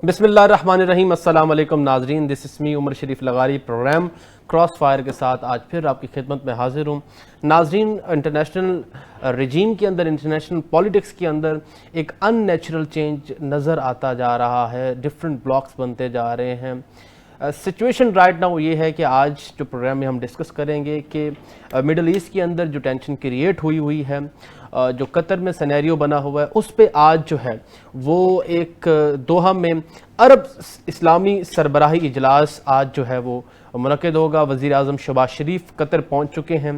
بسم اللہ الرحمن الرحیم۔ السلام علیکم ناظرین، دس از می عمر شریف لغاری۔ پروگرام کراس فائر کے ساتھ آج پھر آپ کی خدمت میں حاضر ہوں۔ ناظرین، انٹرنیشنل رجیم کے اندر، انٹرنیشنل پولیٹکس کے اندر ایک ان نیچرل چینج نظر آتا جا رہا ہے، ڈفرنٹ بلاکس بنتے جا رہے ہیں۔ سچویشن رائٹ ناؤ یہ ہے کہ آج جو پروگرام میں ہم ڈسکس کریں گے کہ مڈل ایسٹ کے اندر جو ٹینشن کریٹ ہوئی ہے، جو قطر میں سینیریو بنا ہوا ہے، اس پہ آج جو ہے وہ ایک دوحہ میں عرب اسلامی سربراہی اجلاس آج جو ہے وہ منعقد ہوگا۔ وزیر اعظم شہباز شریف قطر پہنچ چکے ہیں،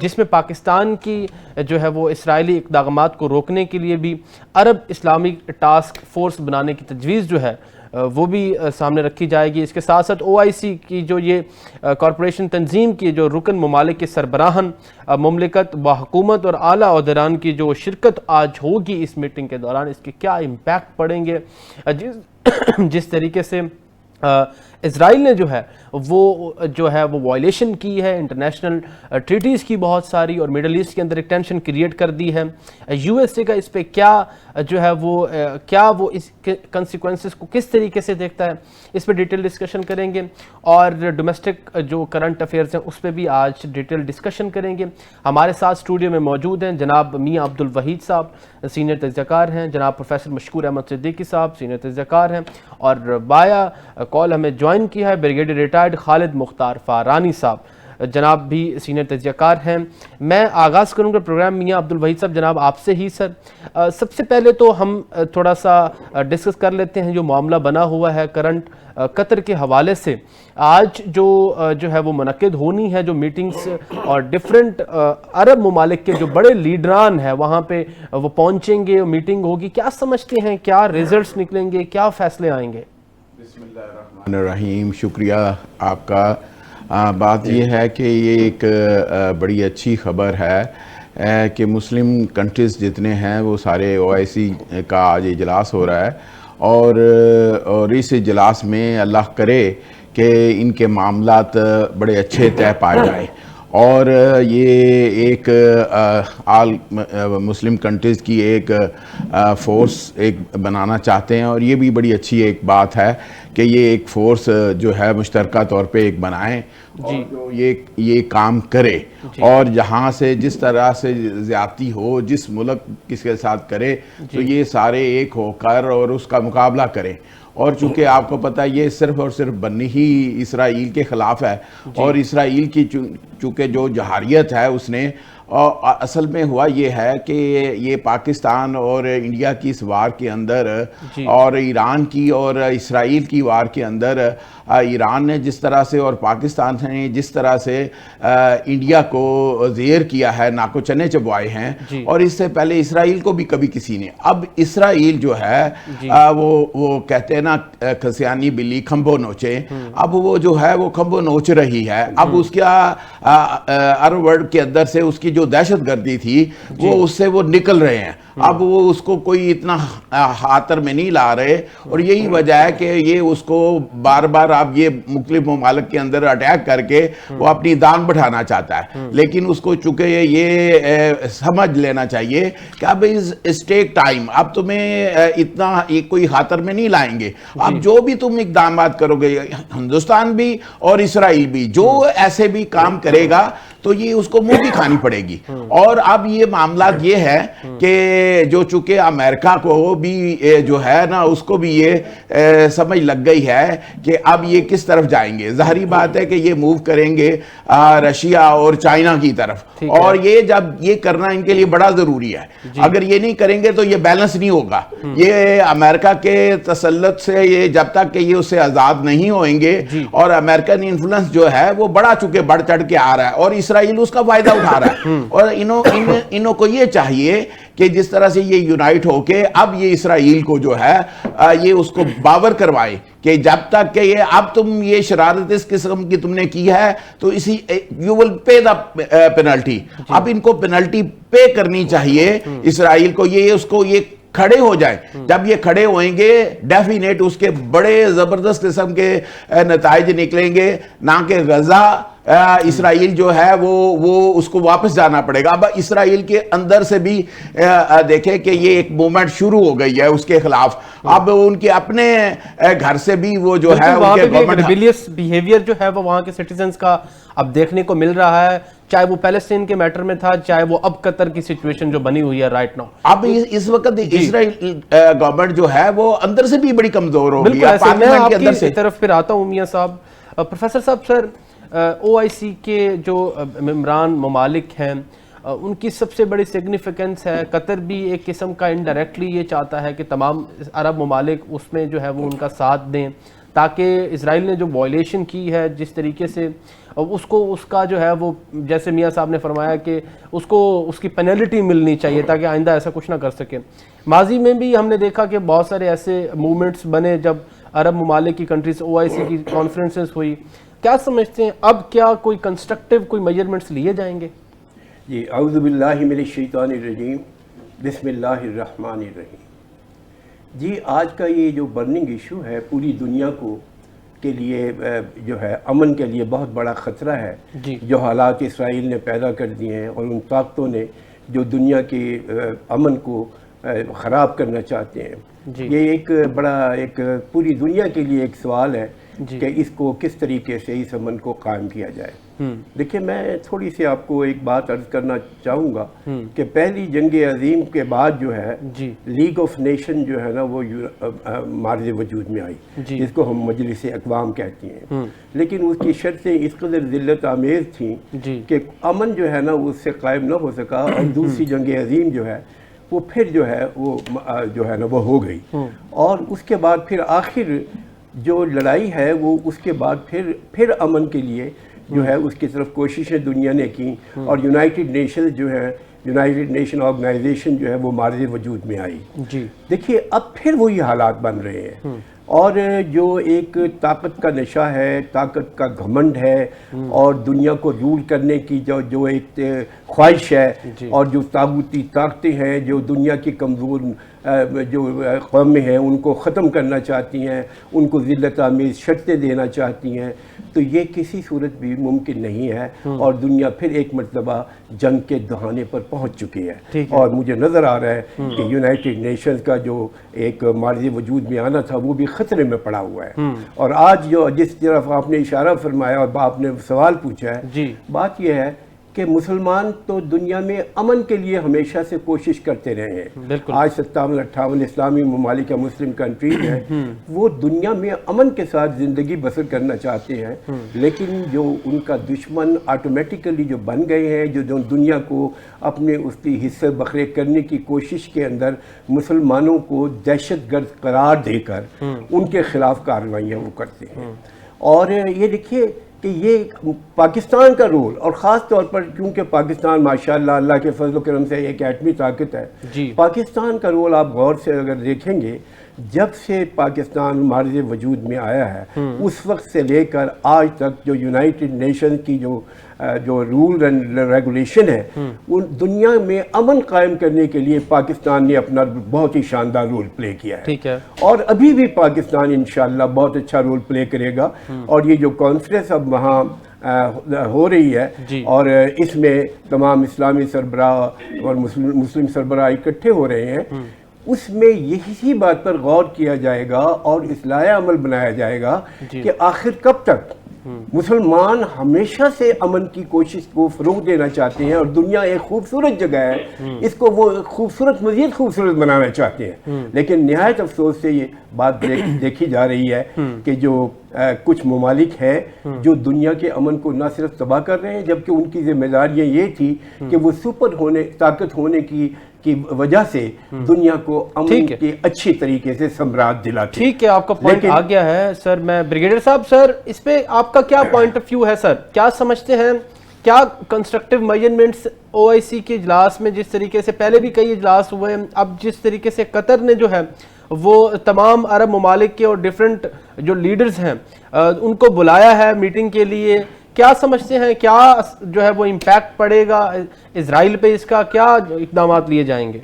جس میں پاکستان کی جو ہے وہ اسرائیلی اقدامات کو روکنے کے لیے بھی عرب اسلامی ٹاسک فورس بنانے کی تجویز جو ہے وہ بھی سامنے رکھی جائے گی۔ اس کے ساتھ ساتھ OIC کی جو یہ کارپوریشن تنظیم کی جو رکن ممالک کے سربراہان مملکت و حکومت اور اعلیٰ عہدیداران کی جو شرکت آج ہوگی اس میٹنگ کے دوران، اس کے کیا امپیکٹ پڑیں گے، جس طریقے سے اسرائیل نے جو ہے وہ وائلیشن کی ہے انٹرنیشنل ٹریٹیز کی بہت ساری، اور مڈل ایسٹ کے اندر ایک ٹینشن کریٹ کر دی ہے۔ USA کا اس پہ کیا وہ اس کنسیکوینسز کو کس طریقے سے دیکھتا ہے، اس پہ ڈیٹیل ڈسکشن کریں گے، اور ڈومیسٹک جو کرنٹ افیئرز ہیں اس پہ بھی آج ڈیٹیل ڈسکشن کریں گے۔ ہمارے ساتھ اسٹوڈیو میں موجود ہیں جناب میاں عبدالوحید صاحب، سینئر تجزیہ کار ہیں، جناب پروفیسر مشکور احمد صدیقی صاحب، سینئر تجزیہ کار ہیں، اور بایا کال ہمیں جوائن کیا ہے بریگیڈیئر ریٹائرڈ خالد مختار فارانی صاحب، جناب بھی سینئر تجزیہ کار ہیں۔ میں آغاز کروں گا پروگرام میاں عبدالوحید صاحب، جناب آپ سے ہی سر۔ سب سے پہلے تو ہم تھوڑا سا ڈسکس کر لیتے ہیں جو معاملہ بنا ہوا ہے کرنٹ قطر کے حوالے سے۔ آج جو ہے وہ منعقد ہونی ہے جو میٹنگز، اور ڈفرنٹ عرب ممالک کے جو بڑے لیڈران ہیں وہاں پہ وہ پہنچیں گے، میٹنگ ہوگی۔ کیا سمجھتے ہیں کیا ریزلٹس نکلیں گے، کیا فیصلے آئیں گے؟ بسم اللہ الرحمن الرحیم، شکریہ آپ کا۔ بات یہ ہے کہ یہ ایک بڑی اچھی خبر ہے کہ مسلم کنٹریز جتنے ہیں وہ سارے OIC کا آج اجلاس ہو رہا ہے، اور اس اجلاس میں اللہ کرے کہ ان کے معاملات بڑے اچھے طے پائے جائیں، اور یہ ایک آل مسلم کنٹریز کی ایک فورس ایک بنانا چاہتے ہیں، اور یہ بھی بڑی اچھی ایک بات ہے کہ یہ ایک فورس جو ہے مشترکہ طور پہ ایک بنائیں، اور جو یہ کام کرے، اور جہاں سے جس طرح سے زیادتی ہو، جس ملک کس کے ساتھ کرے، تو یہ سارے ایک ہو کر اور اس کا مقابلہ کریں۔ اور چونکہ آپ کو پتہ ہے یہ صرف اور صرف بنی ہی اسرائیل کے خلاف ہے، اور اسرائیل کی چونکہ جو جہاریت ہے اس نے اصل میں ہوا یہ ہے کہ یہ پاکستان اور انڈیا کی اس وار کے اندر، اور ایران کی اور اسرائیل کی وار کے اندر، ایران نے جس طرح سے اور پاکستان نے جس طرح سے انڈیا کو زیر کیا ہے، ناکو چنے چبوائے ہیں، اور اس سے پہلے اسرائیل کو بھی کبھی کسی نے۔ اب اسرائیل جو ہے وہ کہتے ہیں نا کھسیانی بلی کھمبو نوچے، اب وہ جو ہے وہ کھمبو نوچ رہی ہے۔ اب اس کا عرب ورلڈ کے اندر سے اس کی جو دہشت گردی تھی وہ اس سے وہ نکل رہے ہیں، اب وہ اس کو کوئی اتنا خاطر میں نہیں لا رہے، اور یہی وجہ ہے کہ یہ اس کو بار بار اب یہ مختلف ممالک کے اندر اٹیک کر کے وہ اپنی دان بٹھانا چاہتا ہے، لیکن اس کو چونکہ یہ سمجھ لینا چاہیے کہ اب اس ٹیک ٹائم، اب تمہیں اتنا کوئی خاطر میں نہیں لائیں گے، اب جو بھی تم اقدامات کرو گے، ہندوستان بھی اور اسرائیل بھی جو ایسے بھی کام کرے گا تو یہ اس کو منہ بھی کھانی پڑے گی۔ اور اب یہ معاملات یہ ہے کہ جو چونکہ امریکہ کو بھی جو ہے نا اس کو بھی یہ سمجھ لگ گئی ہے کہ اب یہ کس طرف جائیں گے۔ ظاہری بات ہے کہ یہ موو کریں گے رشیا اور چائنا کی طرف، اور یہ جب یہ کرنا ان کے لیے بڑا ضروری ہے، اگر یہ نہیں کریں گے تو یہ بیلنس نہیں ہوگا۔ یہ امریکہ کے تسلط سے یہ جب تک کہ یہ اس سے آزاد نہیں ہوئیں گے، اور امریکن انفلوئنس جو ہے وہ بڑا چونکہ بڑھ چڑھ کے آ رہا ہے، اور اسرائیل اس کا فائدہ اٹھا رہا ہے، اور انہوں کو یہ چاہیے کہ جس طرح سے یہ یونائٹ ہو کے اب یہ اسرائیل کو جو ہے یہ اس کو باور کروائے کہ جب تک کہ یہ اب تم یہ شرارت اس قسم کی تم نے کی ہے تو اسی you will pay the penalty, اب ان کو پینلٹی پے کرنی چاہیے اسرائیل کو، یہ اس کو یہ کھڑے ہو جائیں. جب یہ کھڑے ہوئیں گے ڈیفینیٹ اس کے بڑے زبردست قسم کے نتائج نکلیں گے. نہ کہ غزہ اسرائیل جو ہے وہ اس کو واپس جانا پڑے گا. اب اسرائیل کے اندر سے بھی دیکھیں کہ یہ ایک مومنٹ شروع ہو گئی ہے اس کے خلاف. اب ان کے اپنے گھر سے بھی وہ جو ہے ان کے گورنمنٹ ریبیلیس بیہیویئر جو ہے وہ وہاں کے سٹیزنز کا اب دیکھنے کو مل رہا ہے, چاہے وہ پیلسٹین کے میٹر میں تھا, چاہے وہ اب قطر کی سچویشن جو بنی ہوئی ہے رائٹ ناؤ. اب اس وقت اسرائیل گورنمنٹ جو ہے وہ اندر سے بھی بڑی کمزور ہو گئی ہے. میں آپ کی طرف پھر آتا ہوں میاں صاحب. پروفیسر صاحب, سر او آئی سی کے جو ممبران ممالک ہیں ان کی سب سے بڑی سگنیفیکنس ہے. قطر بھی ایک قسم کا انڈائریکٹلی یہ چاہتا ہے کہ تمام عرب ممالک اس میں جو ہے وہ ان کا ساتھ دیں, تاکہ اسرائیل نے جو وائلیشن کی ہے جس طریقے سے اس کا جو ہے وہ, جیسے میاں صاحب نے فرمایا کہ اس کی پینلٹی ملنی چاہیے تاکہ آئندہ ایسا کچھ نہ کر سکے. ماضی میں بھی ہم نے دیکھا کہ بہت سارے ایسے موومنٹس بنے جب عرب ممالک کی کنٹریز او آئی سی کی کانفرنسز ہوئی. کیا سمجھتے ہیں اب کیا کوئی کنسٹرکٹیو کوئی میجرمنٹس لیے جائیں گے؟ جی, اعوذ باللہ من الشیطان الرجیم, بسم اللہ الرحمن الرحیم. جی, آج کا یہ جو برننگ ایشو ہے پوری دنیا کے لیے جو ہے امن کے لیے بہت بڑا خطرہ ہے. جو حالات اسرائیل نے پیدا کر دیے ہیں اور ان طاقتوں نے جو دنیا کے امن کو خراب کرنا چاہتے ہیں, یہ ایک پوری دنیا کے لیے ایک سوال ہے کہ اس کو کس طریقے سے اس امن کو قائم کیا جائے. دیکھیں, میں تھوڑی سی آپ کو ایک بات عرض کرنا چاہوں گا کہ پہلی جنگ عظیم کے بعد جو ہے لیگ آف نیشن جو ہے نا وہ مارز وجود میں آئی, جس کو ہم مجلس اقوام کہتے ہیں. لیکن اس کی شرطیں اس قدر ذلت آمیز تھیں کہ امن جو ہے نا اس سے قائم نہ ہو سکا, اور دوسری جنگ عظیم جو ہے وہ پھر جو ہے وہ ہو گئی. اور اس کے بعد پھر آخر جو لڑائی ہے وہ اس کے بعد پھر امن کے لیے جو ہے اس کی طرف کوششیں دنیا نے کی, اور یونائٹڈ نیشن جو ہے یونائٹڈ نیشن آرگنائزیشن جو ہے وہ مارز وجود میں آئی. دیکھیے, اب پھر وہی حالات بن رہے ہیں, اور جو ایک طاقت کا نشہ ہے, طاقت کا گھمنڈ ہے, اور دنیا کو رول کرنے کی جو ایک خواہش ہے, اور جو طاغوتی طاقتیں ہیں جو دنیا کی کمزور جو قومیں ہیں ان کو ختم کرنا چاہتی ہیں, ان کو ذلت آمیز شرطیں دینا چاہتی ہیں, تو یہ کسی صورت بھی ممکن نہیں ہے. اور دنیا پھر ایک مرتبہ جنگ کے دہانے پر پہنچ چکی ہے. اور مجھے نظر آ رہا ہے کہ یونائٹڈ نیشنز کا جو ایک مارز وجود میں آنا تھا وہ بھی خطرے میں پڑا ہوا ہے. اور آج جو جس طرف آپ نے اشارہ فرمایا اور آپ نے سوال پوچھا ہے, بات یہ ہے کہ مسلمان تو دنیا میں امن کے لیے ہمیشہ سے کوشش کرتے رہے ہیں. آج 57-58 اسلامی ممالک مسلم کنٹریز ہیں, وہ دنیا میں امن کے ساتھ زندگی بسر کرنا چاہتے ہیں. لیکن جو ان کا دشمن آٹومیٹیکلی جو بن گئے ہیں, جو دنیا کو اپنے اس کی حصے بکھرے کرنے کی کوشش کے اندر مسلمانوں کو دہشت گرد قرار دے کر ان کے خلاف کارروائیاں وہ کرتے ہیں. اور یہ دیکھیے کہ یہ پاکستان کا رول, اور خاص طور پر کیونکہ پاکستان ماشاءاللہ اللہ کے فضل و کرم سے ایک ایٹمی طاقت ہے, پاکستان کا رول آپ غور سے اگر دیکھیں گے, جب سے پاکستان مارز وجود میں آیا ہے اس وقت سے لے کر آج تک جو یونائٹڈ نیشن کی جو رول اینڈ ریگولیشن ہے, ان دنیا میں امن قائم کرنے کے لیے پاکستان نے اپنا بہت ہی شاندار رول پلے کیا ہے. اور ابھی بھی پاکستان انشاءاللہ بہت اچھا رول پلے کرے گا. اور یہ جو کانفرنس اب وہاں ہو رہی ہے, اور اس میں تمام اسلامی سربراہ اور مسلم سربراہ اکٹھے ہو رہے ہیں, اس میں یہی بات پر غور کیا جائے گا اور اصلاح عمل بنایا جائے گا کہ آخر کب تک مسلمان ہمیشہ سے امن کی کوشش کو فروغ دینا چاہتے ہیں, اور دنیا ایک خوبصورت جگہ ہے, اس کو وہ مزید خوبصورت بنانا چاہتے ہیں. لیکن نہایت افسوس سے یہ بات دیکھی جا رہی ہے کہ جو کچھ ممالک ہیں جو دنیا کے امن کو نہ صرف تباہ کر رہے ہیں, جبکہ ان کی ذمہ داریاں یہ تھی کہ وہ طاقت ہونے کی وجہ سے دنیا کو امن کی اچھی طریقے سے سمراٹ دلاتے. ٹھیک ہے, آپ کا پوائنٹ آ گیا ہے سر. میں بریگیڈیئر صاحب, سر اس پہ آپ کا کیا پوائنٹ آف ویو ہے سر؟ کیا سمجھتے ہیں, کیا کنسٹرکٹیو میجرمنٹس او آئی سی کے اجلاس میں, جس طریقے سے پہلے بھی کئی اجلاس ہوئے, اب جس طریقے سے قطر نے جو ہے وہ تمام عرب ممالک کے اور ڈیفرنٹ جو لیڈرز ہیں ان کو بلایا ہے میٹنگ کے لیے, کیا سمجھتے ہیں کیا جو ہے وہ امپیکٹ پڑے گا اسرائیل پہ, اس کا کیا اقدامات لیے جائیں گے؟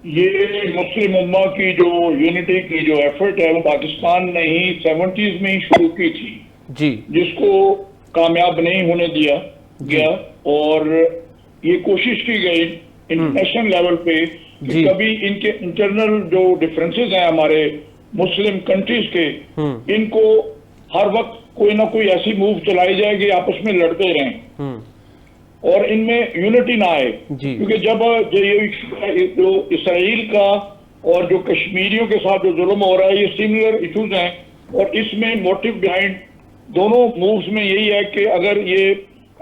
یہ مسلم امہ کی جو یونٹی کی جو ایفرٹ ہے وہ پاکستان نے ہی 70s میں ہی شروع کی تھی، جی جس کو کامیاب نہیں ہونے دیا گیا، اور یہ کوشش کی گئی انٹرنیشنل لیول پہ کہ جی کبھی ان کے انٹرنل جو ڈفرینسز ہیں ہمارے مسلم کنٹریز کے، ان کو ہر وقت کوئی نہ کوئی ایسی موو چلائی جائے کہ آپس میں لڑتے رہیں اور ان میں یونٹی نہ آئے، جی کیونکہ جب یہ جو اسرائیل کا اور جو کشمیریوں کے ساتھ جو ظلم ہو رہا ہے، یہ سملر ایشوز ہیں، اور اس میں موٹیو بیہائنڈ دونوں مووز میں یہی ہے کہ اگر یہ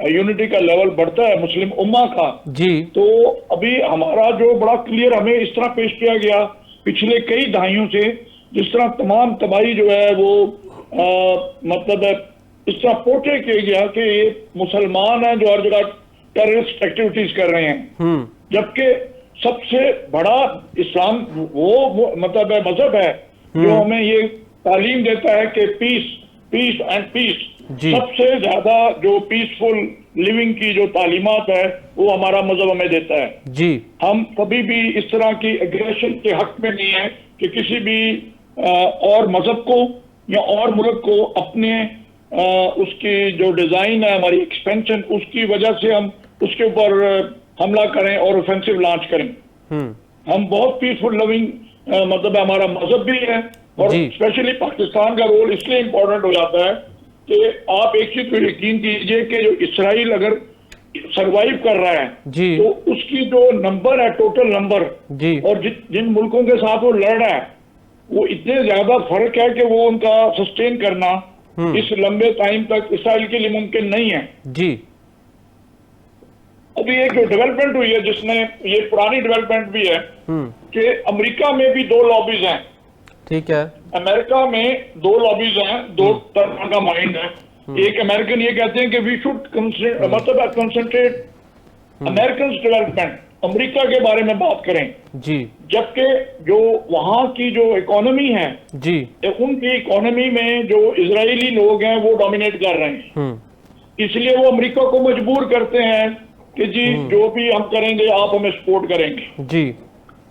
یونٹی کا لیول بڑھتا ہے مسلم امہ کا، جی تو ابھی ہمارا جو بڑا کلیئر ہمیں اس طرح پیش کیا گیا پچھلے کئی دہائیوں سے، جس طرح تمام تباہی جو ہے وہ مطلب اس طرح پورٹری کیا گیا کہ یہ مسلمان ہیں جو ہر جگہ ٹیررسٹ ایکٹیویٹیز کر رہے ہیں، جبکہ سب سے بڑا اسلام وہ مطلب مذہب ہے جو ہمیں یہ تعلیم دیتا ہے کہ پیس اینڈ پیس، جی سب سے زیادہ جو پیسفل لیونگ کی جو تعلیمات ہے وہ ہمارا مذہب ہمیں دیتا ہے۔ جی ہم کبھی بھی اس طرح کی ایگریشن کے حق میں نہیں ہے کہ کسی بھی اور مذہب کو یا اور ملک کو اپنے اس کی جو ڈیزائن ہے ہماری ایکسپینشن، اس کی وجہ سے ہم اس کے اوپر حملہ کریں اور اوفینسو لانچ کریں۔ ہم بہت پیسفل لونگ مطلب ہمارا مذہب بھی ہے، اور جی اسپیشلی پاکستان کا رول اس لیے امپورٹنٹ ہو جاتا ہے کہ آپ ایک چیز کو یقین کیجئے کہ جو اسرائیل اگر سروائیو کر رہا ہے جی تو اس کی جو نمبر ہے، ٹوٹل نمبر، جی اور جن ملکوں کے ساتھ وہ لڑ رہا ہے وہ اتنے زیادہ فرق ہے کہ وہ ان کا سسٹین کرنا اس لمبے ٹائم تک اسرائیل کے لیے ممکن نہیں ہے۔ جی ابھی ایک جو ڈیولپمنٹ ہوئی ہے، جس میں یہ پرانی ڈیولپمنٹ بھی ہے کہ امریکہ میں بھی دو لابیز ہیں، ٹھیک ہے، امریکہ میں دو لابیز ہیں، دو طرح کا مائنڈ ہے۔ ایک امریکن یہ کہتے ہیں کہ وی شوڈ مطلب کنسنٹریٹ امریکنز ڈیولپمنٹ، امریکہ کے بارے میں بات کریں، جی جبکہ جو وہاں کی جو اکانومی ہے جی ان کی اکانومی میں جو اسرائیلی لوگ ہیں وہ ڈومینیٹ کر رہے ہیں، اس لیے وہ امریکہ کو مجبور کرتے ہیں کہ جی جو بھی ہم کریں گے آپ ہمیں سپورٹ کریں گے۔ جی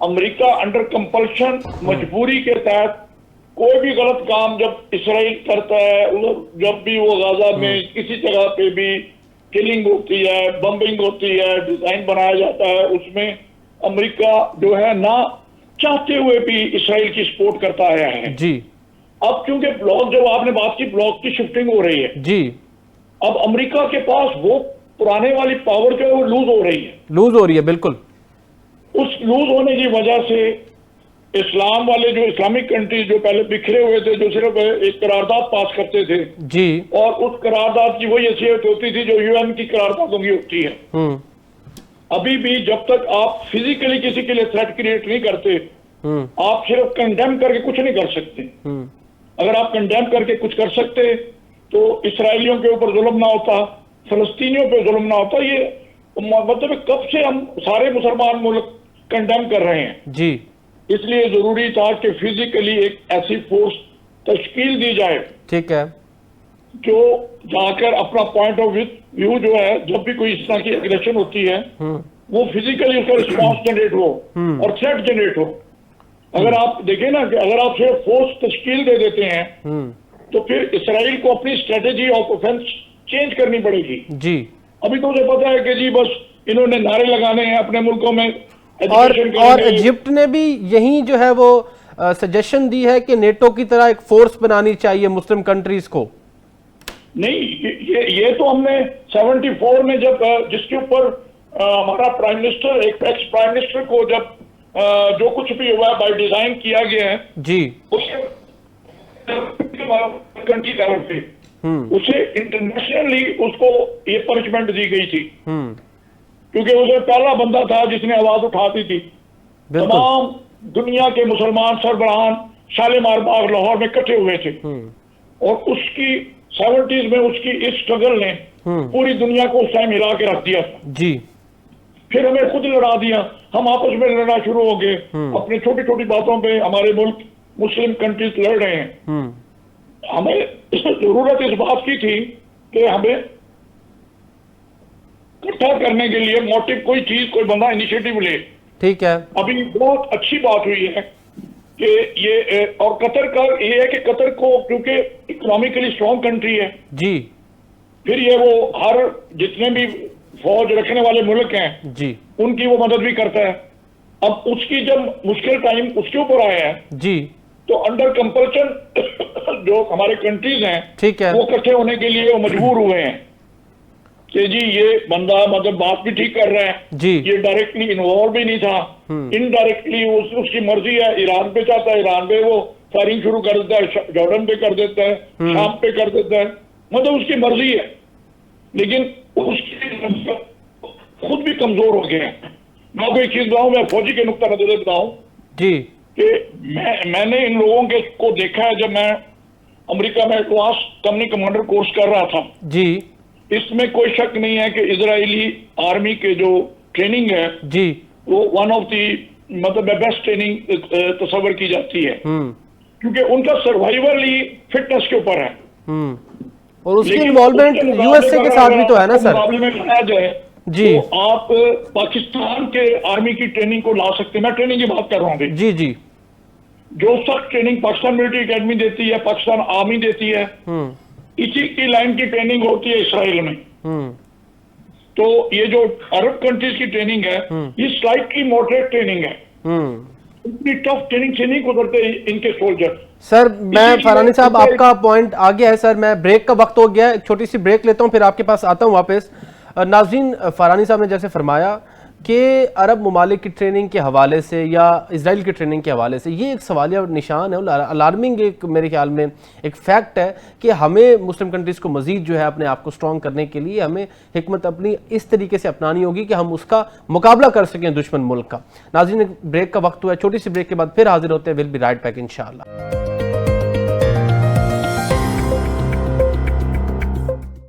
امریکہ انڈر کمپلشن، مجبوری کے تحت کوئی بھی غلط کام جب اسرائیل کرتا ہے، جب بھی وہ غزہ میں کسی جگہ پہ بھی کلنگ ہوتی ہے، بمبنگ ہوتی ہے، ڈیزائن بنایا جاتا ہے، اس میں امریکہ جو ہے نہ چاہتے ہوئے بھی اسرائیل کی سپورٹ کرتا آیا ہے۔ جی اب چونکہ بلاک، جب آپ نے بات کی بلاک کی شفٹنگ ہو رہی ہے، جی اب امریکہ کے پاس وہ پرانے والی پاور جو ہے وہ لوز ہو رہی ہے۔ لوز ہو رہی ہے، بالکل۔ اس لوز ہونے کی وجہ سے اسلام والے جو اسلامک کنٹریز جو پہلے بکھرے ہوئے تھے، جو صرف ایک قرارداد پاس کرتے تھے، جی اور اس قرارداد کی وہی حیثیت ہوتی تھی جو UN کی قراردادوں کی ہوتی ہے۔ ابھی بھی جب تک آپ فزیکلی کسی کے لیے تھریٹ کریٹ نہیں کرتے، آپ صرف کنڈیم کر کے کچھ نہیں کر سکتے۔ اگر آپ کنڈیم کر کے کچھ کر سکتے تو اسرائیلیوں کے اوپر ظلم نہ ہوتا، فلسطینیوں پہ ظلم نہ ہوتا۔ یہ مطلب کب سے ہم سارے مسلمان ملک کنڈیم کر رہے ہیں، جی اس لیے ضروری تھا کہ فزیکلی ایک ایسی فورس تشکیل دی جائے، ٹھیک ہے، جو جا کر اپنا پوائنٹ آف ویو جو ہے، جب بھی کوئی اس طرح کی ایگریشن ہوتی ہے وہ فزیکلی اس کا رسپانس جنریٹ ہو اور تھریٹ جنریٹ ہو۔ اگر آپ دیکھیں نا کہ اگر آپ صرف فورس تشکیل دے دیتے ہیں تو پھر اسرائیل کو اپنی اسٹریٹجی آف اوفینس چینج کرنی پڑے گی۔ جی ابھی تو مجھے پتا ہے کہ جی بس انہوں نے نعرے لگانے ہیں اپنے ملکوں میں، اور ایجپٹ نے بھی یہی جو ہے وہ سجیشن دی ہے کہ نیٹو کی طرح ایک فورس بنانی چاہیے مسلم کنٹریز کو۔ نہیں، یہ تو ہم نے 74 میں جب جس کے اوپر ہمارا پرائم منسٹر، ایک ایکس پرائم منسٹر کو جب جو کچھ بھی ہوا بائی ڈیزائن کیا گیا ہے، جی کنٹری لیول پہ اسے انٹرنیشنلی اس کو یہ پنشمنٹ دی گئی تھی، کیونکہ اسے پہلا بندہ تھا جس نے آواز اٹھاتی تھی۔ تمام دنیا کے مسلمان سربراہان شالیمار باغ لاہور میں اکٹھے ہوئے تھے، اور اس کی 70s میں اس کی اس اسٹرگل نے پوری دنیا کو اس ٹائم ہلا کے رکھ دیا۔ جی پھر ہمیں خود لڑا دیا، ہم آپس میں لڑنا شروع ہو گئے، اپنی چھوٹی چھوٹی باتوں پہ ہمارے ملک مسلم کنٹریز لڑ رہے ہیں۔ ہمیں ضرورت اس بات کی تھی کہ ہمیں اکٹھا کرنے کے لیے موٹیو، کوئی چیز، کوئی بندہ انیشیٹو لے ٹھیک ہے. ابھی بہت اچھی بات ہوئی ہے کہ یہ اور قطر کا یہ ہے کہ قطر کو کیونکہ اکنامکلی اسٹرانگ کنٹری ہے جی پھر یہ وہ ہر جتنے بھی فوج رکھنے والے ملک ہیں جی ان کی وہ مدد بھی کرتا ہے. اب اس کی جب مشکل ٹائم اس کے اوپر آئے ہیں جی تو انڈر کمپلشن جو ہمارے کنٹریز ہیں ٹھیک ہے. وہ اکٹھے ہونے کے لیے وہ مجبور ہوئے ہیں کہ جی یہ بندہ مطلب بات بھی ٹھیک کر رہا ہے جی یہ ڈائریکٹلی انوالو بھی نہیں تھا انڈائریکٹلی اس کی مرضی ہے ایران پہ چاہتا ہے ایران پہ وہ فائرنگ شروع کر دیتا ہے جارڈن پہ کر دیتا ہے شام پہ کر دیتا ہے مطلب اس کی مرضی ہے لیکن اس کی خود بھی کمزور ہو گئے ہیں. میں آپ کو ایک چیز بتاؤں میں فوجی کے نقطہ نظر سے بتاؤں جی کہ میں نے ان لوگوں کو دیکھا ہے جب میں امریکہ میں ایڈوانس کمپنی کمانڈر کورس کر رہا تھا. جی اس میں کوئی شک نہیں ہے کہ اسرائیلی آرمی کے جو ٹریننگ ہے جی وہ ون آف دی مطلب بیسٹ ٹریننگ تصور کی جاتی ہے کیونکہ ان کا سروائیول ہی فٹنس کے اوپر ہے. اور اس کی انوالومنٹ یو ایس اے کے ساتھ بھی تو ہے نا سر. مقابلے میں کہا جائے جی تو آپ پاکستان کے آرمی کی ٹریننگ کو لا سکتے ہیں. میں ٹریننگ کی بات کر رہا ہوں جی جی جو سخت ٹریننگ پاکستان ملٹری اکیڈمی دیتی ہے پاکستان آرمی دیتی ہے اسی کی لائن کی ٹریننگ ہوتی ہے اسرائیل میں. تو یہ جو عرب کنٹریز کی ٹریننگ ہے یہ سلائٹلی ماڈریٹ ٹریننگ ہے اتنی ٹف ٹریننگ سے نہیں گزرتے ان کے سولجر. سر میں فرانی صاحب آپ کا پوائنٹ آ گیا ہے سر. میں بریک کا وقت ہو گیا ہے ایک چھوٹی سی بریک لیتا ہوں پھر آپ کے پاس آتا ہوں واپس. ناظرین فرانی صاحب نے جیسے فرمایا کہ عرب ممالک کی ٹریننگ کے حوالے سے یا اسرائیل کی ٹریننگ کے حوالے سے یہ ایک سوالیہ نشان ہے الارمنگ ایک میرے خیال میں ایک فیکٹ ہے کہ ہمیں مسلم کنٹریز کو مزید جو ہے اپنے آپ کو سٹرونگ کرنے کے لیے ہمیں حکمت اپنی اس طریقے سے اپنانی ہوگی کہ ہم اس کا مقابلہ کر سکیں دشمن ملک کا. ناظرین ایک بریک کا وقت ہوا ہے چھوٹی سی بریک کے بعد پھر حاضر ہوتے ہیں. ول بی رائٹ بیک انشاءاللہ.